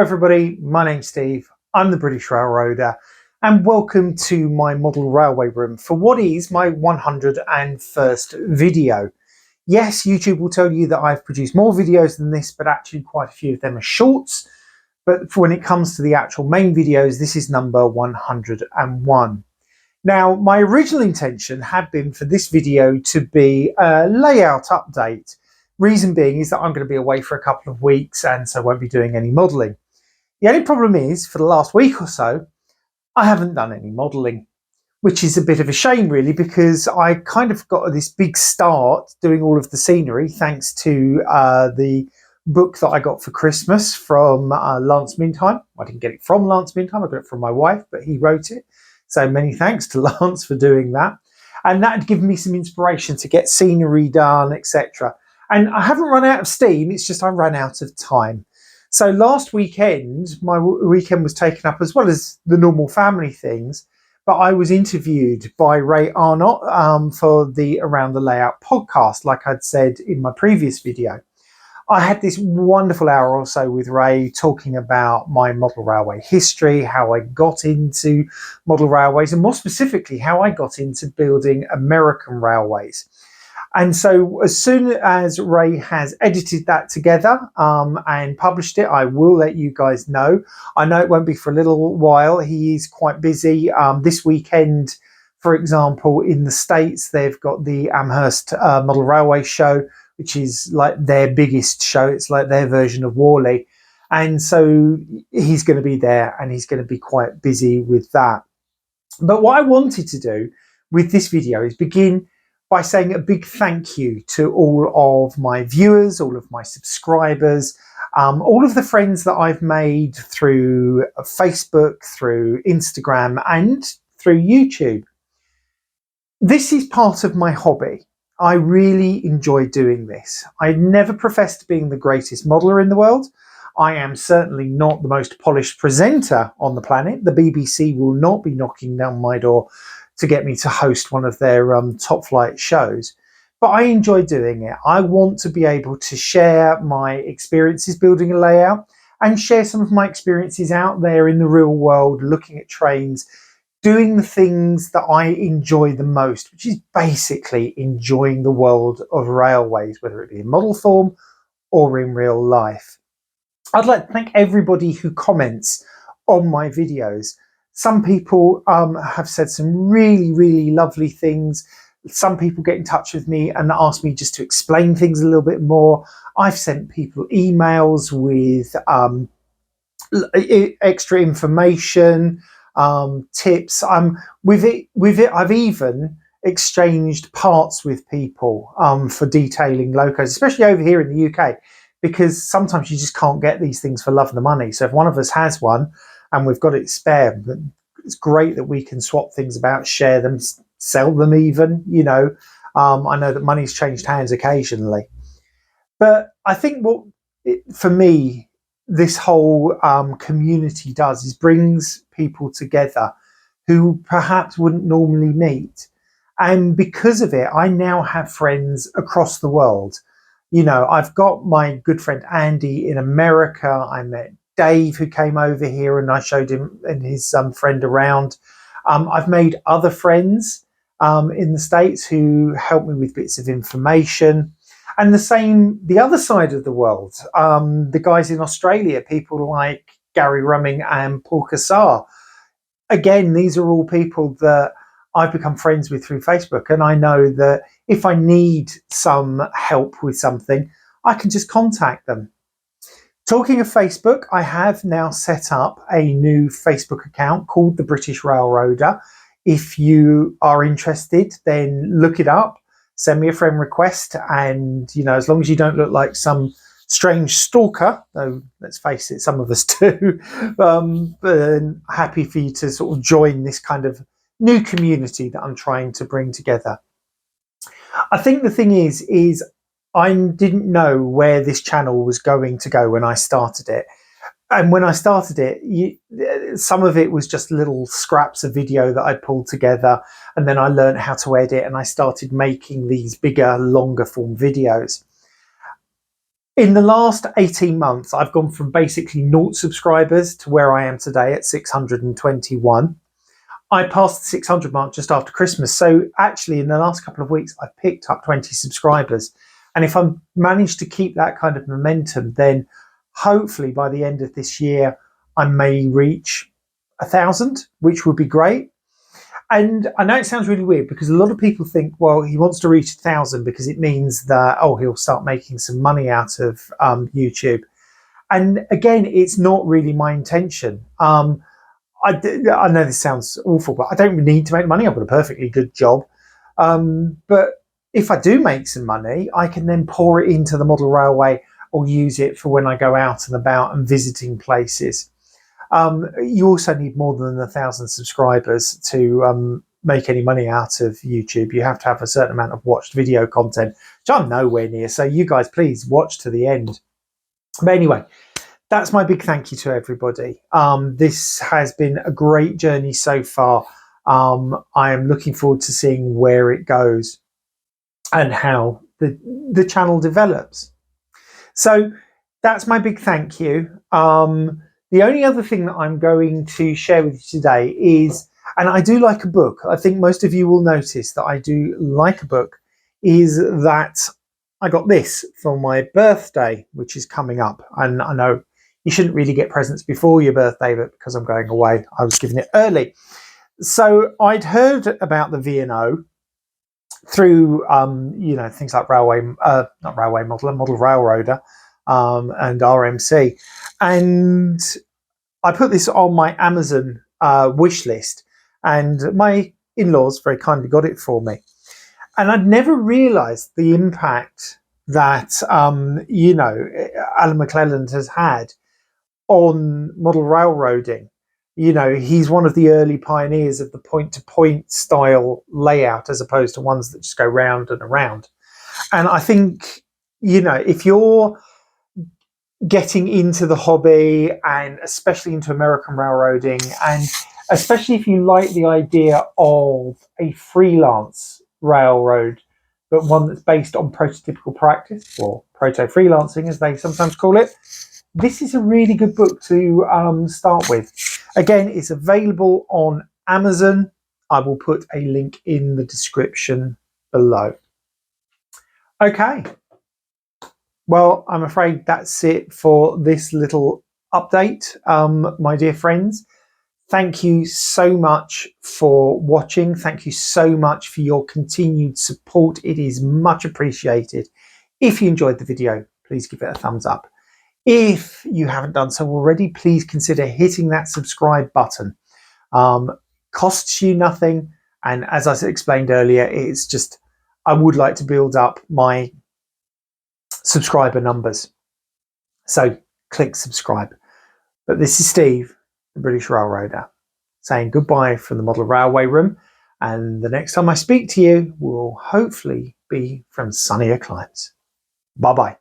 everybody, my name's Steve, I'm the British Railroader, and welcome to my model railway room for what is my 101st video. Yes, YouTube will tell you that I've produced more videos than this, but actually quite a few of them are shorts. But when it comes to the actual main videos, this is number 101. Now, my original intention had been for this video to be a layout update. Reason being is that I'm going to be away for a couple of weeks and so I won't be doing any modelling. The only problem is, for the last week or so, I haven't done any modelling, which is a bit of a shame really, because I kind of got this big start doing all of the scenery thanks to the book that I got for Christmas from Lance Mintime. I didn't get it from Lance Mintime, I got it from my wife, but he wrote it. So many thanks to Lance for doing that. And that had given me some inspiration to get scenery done, etc. And I haven't run out of steam, it's just I ran out of time. So last weekend, my weekend was taken up as well as the normal family things, but I was interviewed by Ray Arnott for the Around the Layout podcast, like I'd said in my previous video. I had this wonderful hour or so with Ray talking about my model railway history, how I got into model railways, and more specifically, how I got into building American railways. And so as soon as Ray has edited that together and published it, I will let you guys know. I know it won't be for a little while. He is quite busy. This weekend, for example, in the States, they've got the Amherst Model Railway Show, which is like their biggest show. It's like their version of Worley. And so he's going to be there and he's going to be quite busy with that. But what I wanted to do with this video is begin by saying a big thank you to all of my viewers, all of my subscribers, all of the friends that I've made through Facebook, through Instagram, and through YouTube. This is part of my hobby. I really enjoy doing this. I never professed being the greatest modeler in the world. I am certainly not the most polished presenter on the planet. The BBC will not be knocking down my door to get me to host one of their top flight shows. But I enjoy doing it. I want to be able to share my experiences building a layout and share some of my experiences out there in the real world, looking at trains, doing the things that I enjoy the most, which is basically enjoying the world of railways, whether it be in model form or in real life. I'd like to thank everybody who comments on my videos. Some people have said some really, really lovely things. Some people get in touch with me and ask me just to explain things a little bit more. I've sent people emails with extra information, tips. With it, I've even exchanged parts with people for detailing locos, especially over here in the UK, because sometimes you just can't get these things for love of the money. So if one of us has one and we've got it spare, it's great that we can swap things about, share them, sell them even, you know. I know that money's changed hands occasionally. But I think for me, this whole community does is brings people together who perhaps wouldn't normally meet. And because of it, I now have friends across the world. You know, I've got my good friend Andy in America. I met Dave, who came over here, and I showed him and his friend around. I've made other friends in the States who help me with bits of information. And the same, the other side of the world, the guys in Australia, people like Gary Rumming and Paul Cassar. Again, these are all people that I've become friends with through Facebook. And I know that if I need some help with something, I can just contact them. Talking of Facebook, I have now set up a new Facebook account called The British Railroader. If you are interested, then look it up, send me a friend request, and, you know, as long as you don't look like some strange stalker, though let's face it, some of us do, but happy for you to sort of join this kind of new community that I'm trying to bring together. I think the thing is I didn't know where this channel was going to go when I started it. And when I started it, some of it was just little scraps of video that I pulled together, and then I learned how to edit and I started making these bigger, longer form videos. In the last 18 months, I've gone from basically 0 subscribers to where I am today at 621. I passed the 600 mark just after Christmas. So actually, in the last couple of weeks, I've picked up 20 subscribers. And if I manage to keep that kind of momentum, then hopefully by the end of this year, I may reach 1,000, which would be great. And I know it sounds really weird because a lot of people think, well, he wants to reach 1,000 because it means that, oh, he'll start making some money out of YouTube. And again, it's not really my intention. I know this sounds awful, but I don't need to make money. I've got a perfectly good job. But if I do make some money, I can then pour it into the model railway or use it for when I go out and about and visiting places. You also need more than 1,000 subscribers to make any money out of YouTube. You have to have a certain amount of watched video content, which I'm nowhere near. So you guys, please watch to the end. But anyway, that's my big thank you to everybody. This has been a great journey so far. I am looking forward to seeing where it goes and how the channel develops. So that's my big thank you. The only other thing that I'm going to share with you today is, and I do like a book, I think most of you will notice that I do like a book, is that I got this for my birthday, which is coming up. And I know you shouldn't really get presents before your birthday, but because I'm going away, I was giving it early. So I'd heard about the V&O through, things like not Railway Modeler, Model Railroader, and RMC. And I put this on my Amazon wish list, and my in-laws very kindly got it for me. And I'd never realised the impact that, Alan McClelland has had on model railroading. He's one of the early pioneers of the point-to-point style layout as opposed to ones that just go round and around. And I think, if you're getting into the hobby and especially into American railroading, and especially if you like the idea of a freelance railroad, but one that's based on prototypical practice, or proto-freelancing as they sometimes call it, this is a really good book to start with. Again, it's available on Amazon. I will put a link in the description below. Okay. Well, I'm afraid that's it for this little update, my dear friends. Thank you so much for watching. Thank you so much for your continued support. It is much appreciated. If you enjoyed the video, please give it a thumbs up. If you haven't done so already, please consider hitting that subscribe button. Costs you nothing. And as I explained earlier, it's just, I would like to build up my subscriber numbers. So click subscribe. But this is Steve, the British Railroader, saying goodbye from the Model Railway Room. And the next time I speak to you will hopefully be from sunnier climes. Bye-bye.